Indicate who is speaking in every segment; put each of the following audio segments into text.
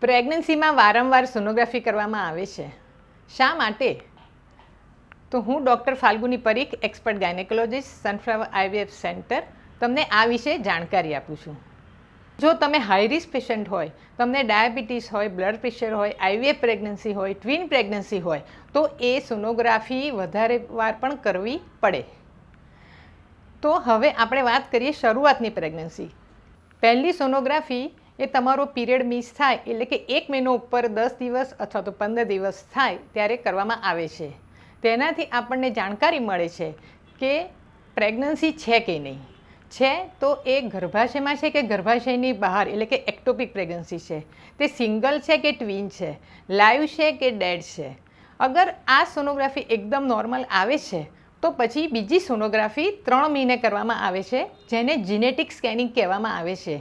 Speaker 1: પ્રેગ્નન્સીમાં વારંવાર સોનોગ્રાફી કરવામાં આવે છે. શા માટે? તો હું doctor Falguni Parikh, expert gynaecologist, sunflower IVF centre, તમને આ વિશે જાણકારી આપું છું. જો તમે હાઈ રિસ્ક પેશન્ટ હોય, તમને ડાયાબિટીસ હોય, બ્લડ પ્રેશર હોય, આઈવીએફ પ્રેગ્નન્સી હોય, ટ્વિન પ્રેગ્નન્સી હોય, તો એ સોનોગ્રાફી વધારે વાર પણ કરવી પડે. તો હવે આપણે વાત કરીએ શરૂઆતની પ્રેગ્નન્સી. પહેલી સોનોગ્રાફી એ તમારો પીરિયડ મિસ થાય એટલે કે 1 મહિનો ઉપર 10 દિવસ અથવા તો 15 દિવસ થાય ત્યારે કરવામાં આવે છે. તેનાથી આપણને જાણકારી મળે છે કે પ્રેગ્નન્સી છે કે નહીં. છે તો એ ગર્ભાશયમાં છે કે ગર્ભાશયની બહાર, એટલે કે એક્ટોપિક પ્રેગ્નન્સી છે, તે સિંગલ છે કે ટ્વિન છે, લાઈવ છે કે ડેડ છે. અગર આ સોનોગ્રાફી એકદમ નોર્મલ આવે છે તો પછી બીજી સોનોગ્રાફી 3 મહિને કરવામાં આવે છે, જેને જીનેટિક સ્કેનિંગ કહેવામાં આવે છે.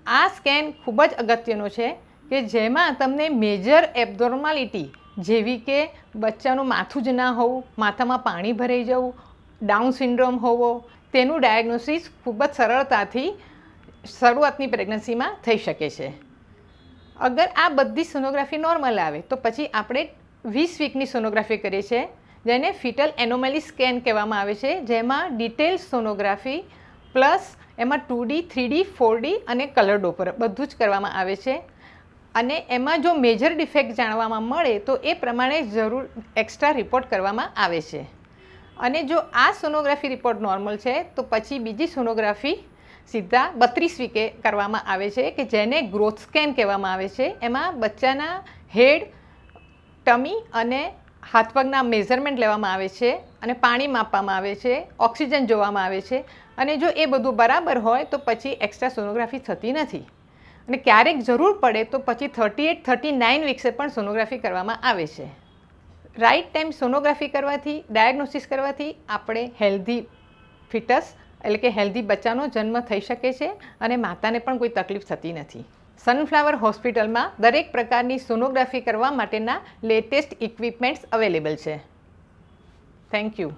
Speaker 1: આ સ્કેન ખૂબ જ અગત્યનો છે કે જેમાં તમને મેજર એબનોર્માલિટી જેવી કે બચ્ચાનું માથું જ ના હોવું, માથામાં પાણી ભરાઈ જવું, ડાઉન સિન્ડ્રોમ હોવો, તેનું ડાયગ્નોસિસ ખૂબ જ સરળતાથી શરૂઆતની પ્રેગ્નન્સીમાં થઈ શકે છે. અગર આ બધી સોનોગ્રાફી નોર્મલ આવે તો પછી આપણે 20 વીકની સોનોગ્રાફી કરીએ છીએ, જેને ફિટલ એનોમલી સ્કેન કહેવામાં આવે છે, જેમાં ડિટેલ સોનોગ્રાફી પ્લસ એમાં 2D, 3D, 4D અને કલર ડોપર બધું જ કરવામાં આવે છે. અને એમાં જો મેજર ડિફેક્ટ જાણવામાં મળે તો એ પ્રમાણે જરૂર એક્સ્ટ્રા રિપોર્ટ કરવામાં આવે છે. અને જો આ સોનોગ્રાફી રિપોર્ટ નોર્મલ છે તો પછી બીજી સોનોગ્રાફી સીધા 32 વીકે કરવામાં આવે છે, કે જેને ગ્રોથ સ્કેન કહેવામાં આવે છે. એમાં બચ્ચાના હેડ, ટમી અને હાથ પગના મેઝરમેન્ટ લેવામાં આવે છે અને પાણી માપવામાં આવે છે, ઓક્સિજન જોવામાં આવે છે. અને જો એ બધું બરાબર હોય તો પછી એક્સ્ટ્રા સોનોગ્રાફી થતી નથી. અને ક્યારેક જરૂર પડે તો પછી 38-39 વીક્સે પણ સોનોગ્રાફી કરવામાં આવે છે. રાઇટ ટાઈમ સોનોગ્રાફી કરવાથી, ડાયગ્નોસિસ કરવાથી આપણે હેલ્ધી ફિટસ એટલે કે હેલ્ધી બચ્ચાનો જન્મ થઈ શકે છે અને માતાને પણ કોઈ તકલીફ થતી નથી. સનફ્લાવર હોસ્પિટલમાં દરેક પ્રકારની સોનોગ્રાફી કરવા માટેના લેટેસ્ટ ઇક્વિપમેન્ટ્સ અવેલેબલ છે. Thank you.